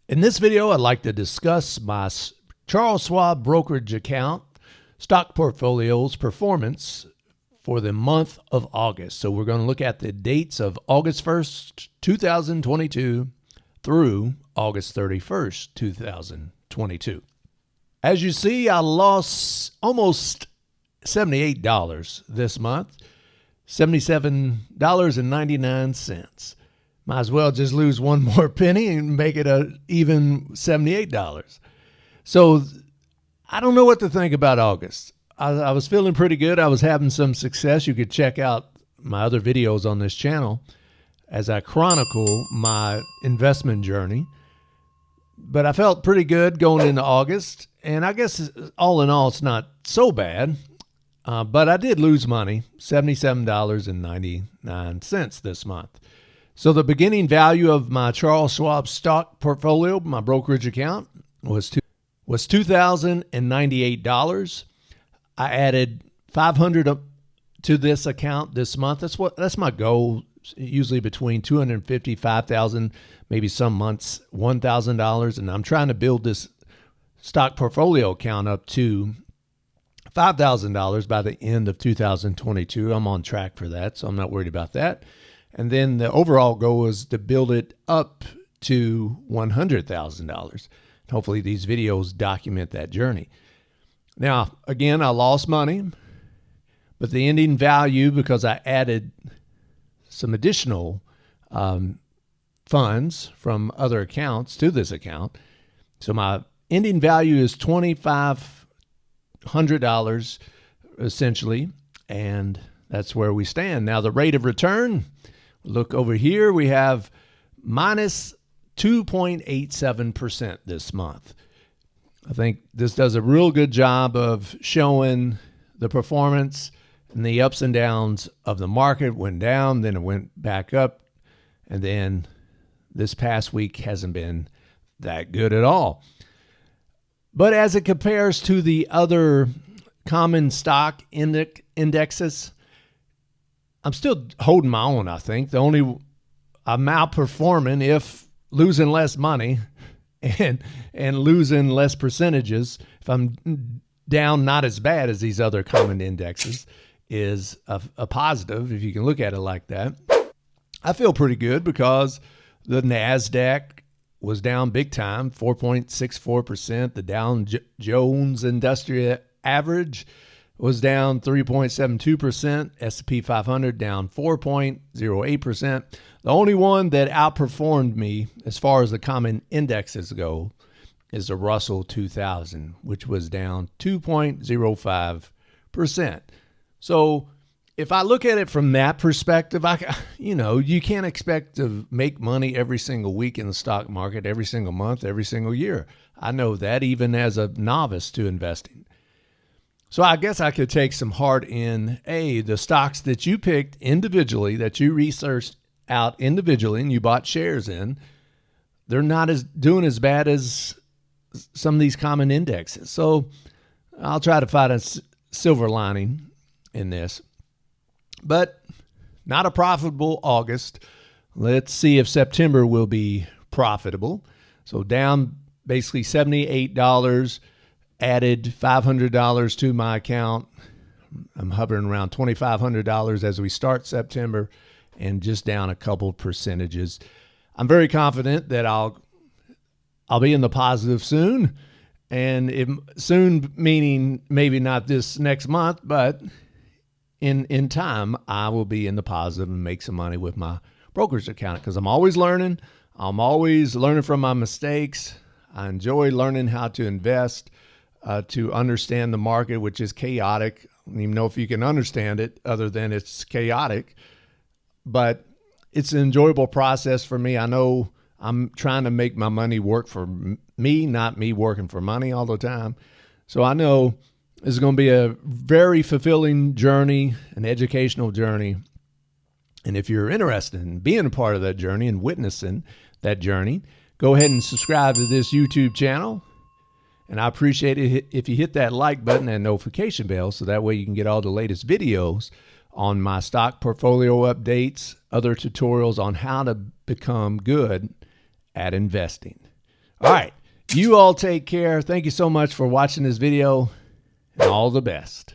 In this video, I'd like to discuss my Charles Scwab brokerage account stock portfolio's performance for the month of August. So we're going to look at the dates of August 1st, 2022 through August 31st, 2022. As you see, I lost almost $78 this month, $77.99. Might as well just lose one more penny and make it a even $78. So I don't know what to think about August. I was feeling pretty good. I was having some success. You could check out my other videos on this channel as I chronicle my investment journey. But I felt pretty good going into August. And I guess all in all, it's not so bad. But I did lose money, $77.99 this month. So the beginning value of my Charles Schwab stock portfolio, my brokerage account, was $2,098. I added $500 to this account this month. That's my goal. Usually between $250, $5,000, maybe some months $1,000, and I'm trying to build this stock portfolio account up to $5,000 by the end of 2022. I'm on track for that, so I'm not worried about that. And then the overall goal is to build it up to $100,000. Hopefully these videos document that journey. Now, again, I lost money, but the ending value, because I added some additional funds from other accounts to this account. So my ending value is $2,500 essentially, and that's where we stand. Now, the rate of return, look over here, we have minus 2.87% this month. I think this does a real good job of showing the performance and the ups and downs of the market. It went down, then it went back up, and then this past week hasn't been that good at all. But as it compares to the other common stock indexes, I'm still holding my own, I think. I'm outperforming, if losing less money and losing less percentages. If I'm down not as bad as these other common indexes is a positive, if you can look at it like that. I feel pretty good because the NASDAQ was down big time, 4.64%. The Dow Jones Industrial Average was down 3.72%. S&P 500 down 4.08%. The only one that outperformed me as far as the common indexes go is the Russell 2000, which was down 2.05%. So if I look at it from that perspective, you can't expect to make money every single week in the stock market, every single month, every single year. I know that even as a novice to investing. So I guess I could take some heart in, the stocks that you picked individually, that you researched out individually and you bought shares in, they're not doing as bad as some of these common indexes. So I'll try to find a silver lining in this. But not a profitable August. Let's see if September will be profitable. So down basically $78. Added $500 to my account. I'm hovering around $2,500 as we start September, and just down a couple percentages. I'm very confident that I'll be in the positive soon, and soon meaning maybe not this next month, but in time I will be in the positive and make some money with my brokerage account, because I'm always learning. I'm always learning from my mistakes. I enjoy learning how to invest. To understand the market, which is chaotic. I don't even know if you can understand it other than it's chaotic, but it's an enjoyable process for me. I know I'm trying to make my money work for me, not me working for money all the time. So I know this is going to be a very fulfilling journey, an educational journey. And if you're interested in being a part of that journey and witnessing that journey, go ahead and subscribe to this YouTube channel. And I appreciate it if you hit that like button and notification bell, so that way you can get all the latest videos on my stock portfolio updates, other tutorials on how to become good at investing. All right. You all take care. Thank you so much for watching this video, and all the best.